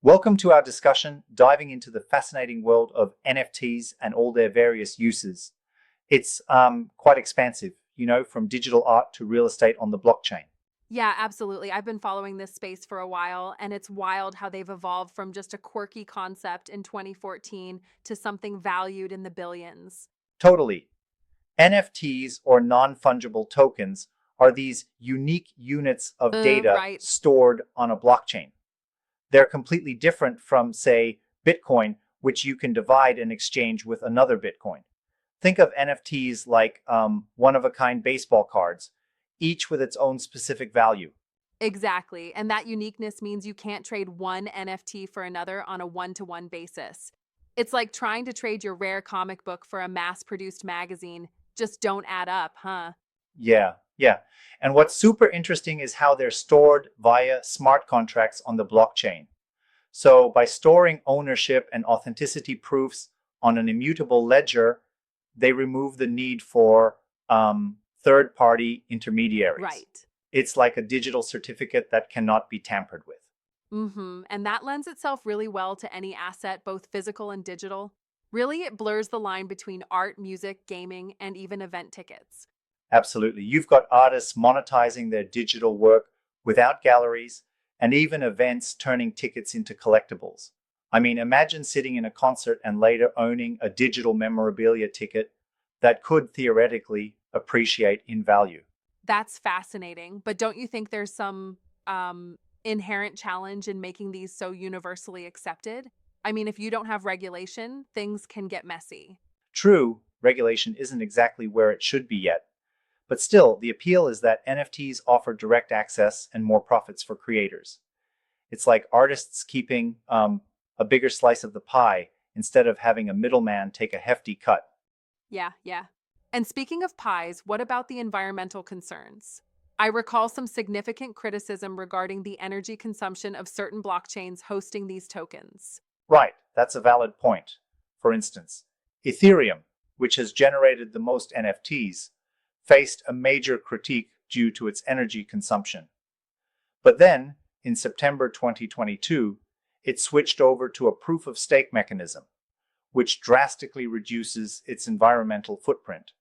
Welcome to our discussion diving into the fascinating world of NFTs and all their various uses. It's quite expansive, from digital art to real estate on the blockchain. Yeah, absolutely. I've been following this space for a while, and it's wild how they've evolved from just a quirky concept in 2014 to something valued in the billions. Totally. NFTs or non fungible tokens are these unique units of data Right. stored on a blockchain. They're completely different from, say, Bitcoin, which you can divide and exchange with another Bitcoin. Think of NFTs like one of a kind baseball cards, each with its own specific value. Exactly. And that uniqueness means you can't trade one NFT for another on a one-to-one basis. It's like trying to trade your rare comic book for a mass-produced magazine. Just don't add up, huh? Yeah, yeah. And what's super interesting is how they're stored via smart contracts on the blockchain. So by storing ownership and authenticity proofs on an immutable ledger, they remove the need for third party intermediaries. Right. It's like a digital certificate that cannot be tampered with. And that lends itself really well to any asset, both physical and digital. Really, it blurs the line between art, music, gaming, and even event tickets. Absolutely. You've got artists monetizing their digital work without galleries and even events turning tickets into collectibles. I mean, imagine sitting in a concert and later owning a digital memorabilia ticket that could theoretically appreciate in value. That's fascinating. But don't you think there's some inherent challenge in making these so universally accepted? I mean, if you don't have regulation, things can get messy. True, regulation isn't exactly where it should be yet, but still, the appeal is that NFTs offer direct access and more profits for creators. It's like artists keeping a bigger slice of the pie instead of having a middleman take a hefty cut. Yeah, yeah. And speaking of pies, what about the environmental concerns? I recall some significant criticism regarding the energy consumption of certain blockchains hosting these tokens. Right, that's a valid point. For instance, Ethereum, which has generated the most NFTs, faced a major critique due to its energy consumption. But then, in September 2022, it switched over to a proof of stake mechanism, which drastically reduces its environmental footprint.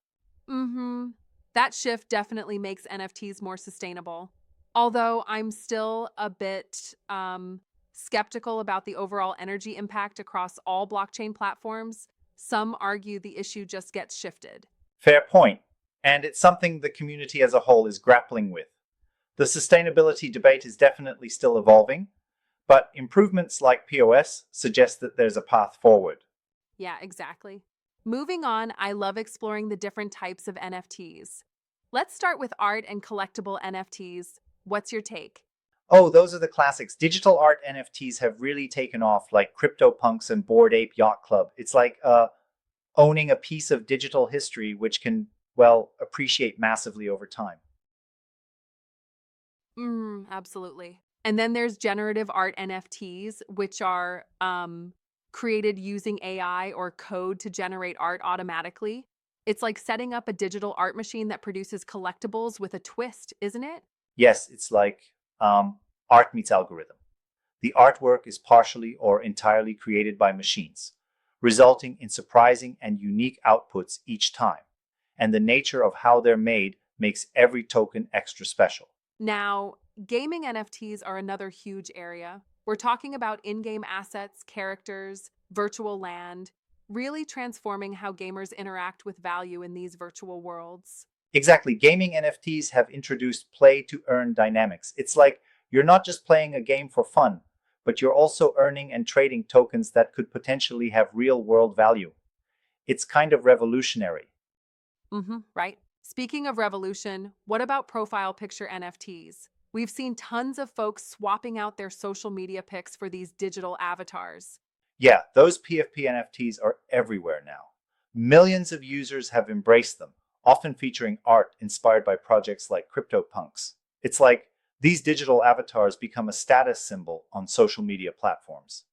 Mm-hmm. That shift definitely makes NFTs more sustainable. Although I'm still a bit skeptical about the overall energy impact across all blockchain platforms, some argue the issue just gets shifted. Fair point, and it's something the community as a whole is grappling with. The sustainability debate is definitely still evolving, but improvements like POS suggest that there's a path forward. Yeah, exactly. Moving on, I love exploring the different types of NFTs. Let's start with art and collectible NFTs. What's your take? Oh, those are the classics. Digital art NFTs have really taken off, like CryptoPunks and Bored Ape Yacht Club. It's like owning a piece of digital history which can, well, appreciate massively over time. Absolutely. And then there's generative art NFTs, which are created using AI or code to generate art automatically. It's like setting up a digital art machine that produces collectibles with a twist, isn't it? Yes, it's like art meets algorithm. The artwork is partially or entirely created by machines, resulting in surprising and unique outputs each time. And the nature of how they're made makes every token extra special. Now, gaming NFTs are another huge area. We're talking about in game assets, characters, virtual land, really transforming how gamers interact with value in these virtual worlds. Exactly. Gaming NFTs have introduced play to earn dynamics. It's like you're not just playing a game for fun, but you're also earning and trading tokens that could potentially have real world value. It's kind of revolutionary. Right. Speaking of revolution, what about profile picture NFTs? We've seen tons of folks swapping out their social media pics for these digital avatars. Yeah, those PFP NFTs are everywhere now. Millions of users have embraced them, often featuring art inspired by projects like CryptoPunks. It's like these digital avatars become a status symbol on social media platforms.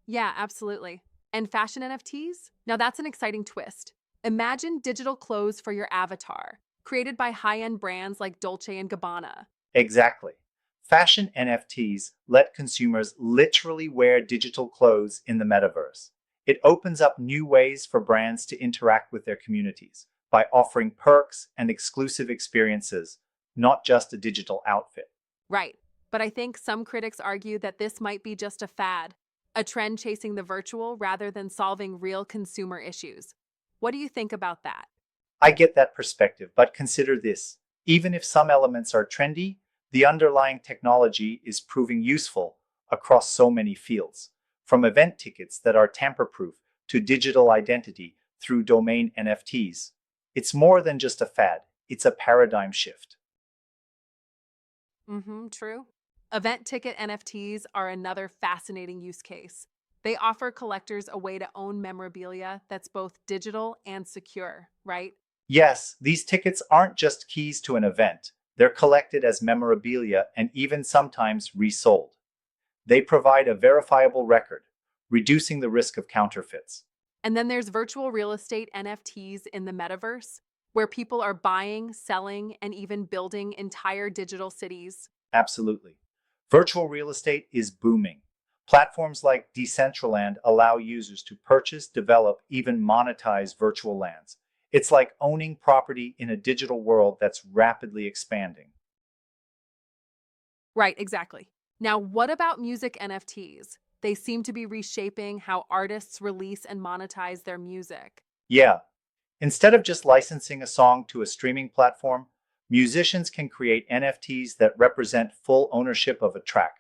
Yeah, absolutely. And fashion NFTs? Now that's an exciting twist. Imagine digital clothes for your avatar, created by high end brands like Dolce and Gabbana. Exactly. Fashion NFTs let consumers literally wear digital clothes in the metaverse. It opens up new ways for brands to interact with their communities by offering perks and exclusive experiences, not just a digital outfit. Right. But I think some critics argue that this might be just a fad, a trend chasing the virtual rather than solving real consumer issues. What do you think about that? I get that perspective, but consider this. Even if some elements are trendy, the underlying technology is proving useful across so many fields, from event tickets that are tamper-proof to digital identity through domain NFTs. It's more than just a fad, it's a paradigm shift. True. Event ticket NFTs are another fascinating use case. They offer collectors a way to own memorabilia that's both digital and secure, right? Yes, these tickets aren't just keys to an event, they're collected as memorabilia and even sometimes resold. They provide a verifiable record, reducing the risk of counterfeits. And then there's virtual real estate NFTs in the metaverse, where people are buying, selling, and even building entire digital cities. Absolutely. Virtual real estate is booming. Platforms like Decentraland allow users to purchase, develop, even monetize virtual lands. It's like owning property in a digital world that's rapidly expanding. Right, exactly. Now, what about music NFTs? They seem to be reshaping how artists release and monetize their music. Yeah, instead of just licensing a song to a streaming platform, musicians can create NFTs that represent full ownership of a track.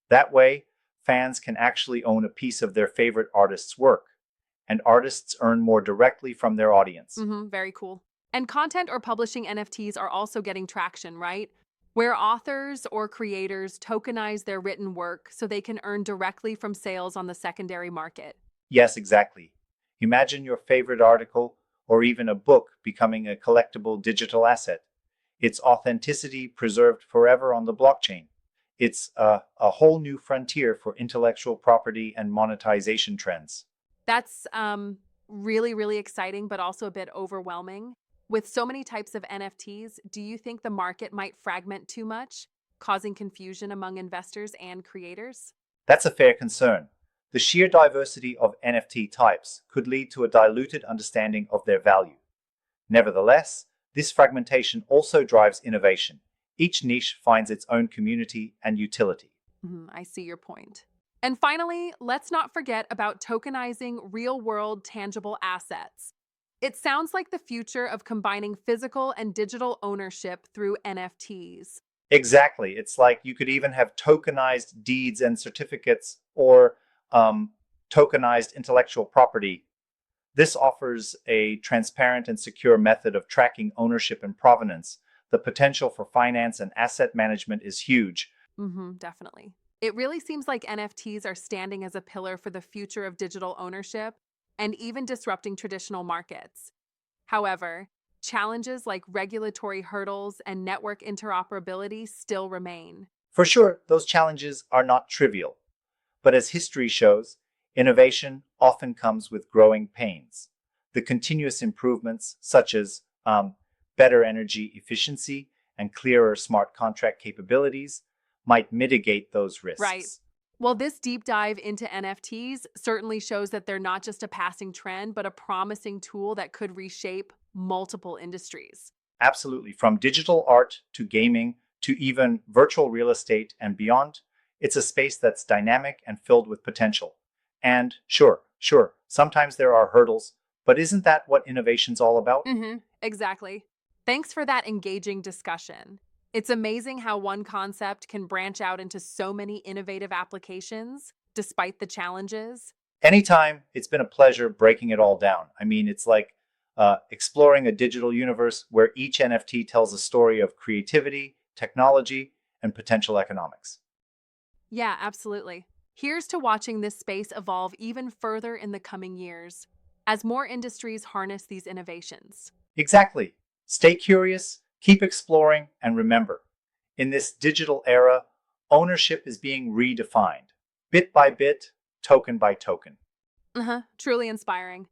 That way, fans can actually own a piece of their favorite artist's work, and artists earn more directly from their audience. Very cool. And content or publishing NFTs are also getting traction, right? Where authors or creators tokenize their written work so they can earn directly from sales on the secondary market. Yes, exactly. Imagine your favorite article or even a book becoming a collectible digital asset. Its authenticity preserved forever on the blockchain. It's a whole new frontier for intellectual property and monetization trends. That's really, really exciting, but also a bit overwhelming. With so many types of NFTs, do you think the market might fragment too much, causing confusion among investors and creators? That's a fair concern. The sheer diversity of NFT types could lead to a diluted understanding of their value. Nevertheless, this fragmentation also drives innovation. Each niche finds its own community and utility. I see your point. And finally, let's not forget about tokenizing real world tangible assets. It sounds like the future of combining physical and digital ownership through NFTs. Exactly. It's like you could even have tokenized deeds and certificates or tokenized intellectual property. This offers a transparent and secure method of tracking ownership and provenance. The potential for finance and asset management is huge. Definitely. It really seems like NFTs are standing as a pillar for the future of digital ownership and even disrupting traditional markets. However, challenges like regulatory hurdles and network interoperability still remain. For sure, those challenges are not trivial. But as history shows, innovation often comes with growing pains. The continuous improvements, such as better energy efficiency and clearer smart contract capabilities, might mitigate those Right. risks. Well, this deep dive into NFTs certainly shows that they're not just a passing trend, but a promising tool that could reshape multiple industries. Absolutely. From digital art to gaming to even virtual real estate and beyond, it's a space that's dynamic and filled with potential. And sure, sometimes there are hurdles, but isn't that what innovation's all about? Exactly. Thanks for that engaging discussion. It's amazing how one concept can branch out into so many innovative applications despite the challenges. Anytime, it's been a pleasure breaking it all down. I mean, it's like exploring a digital universe where each NFT tells a story of creativity, technology, and potential economics. Yeah, absolutely. Here's to watching this space evolve even further in the coming years as more industries harness these innovations. Exactly. Stay curious, keep exploring, and remember, in this digital era, ownership is being redefined, bit by bit, token by token. Truly inspiring.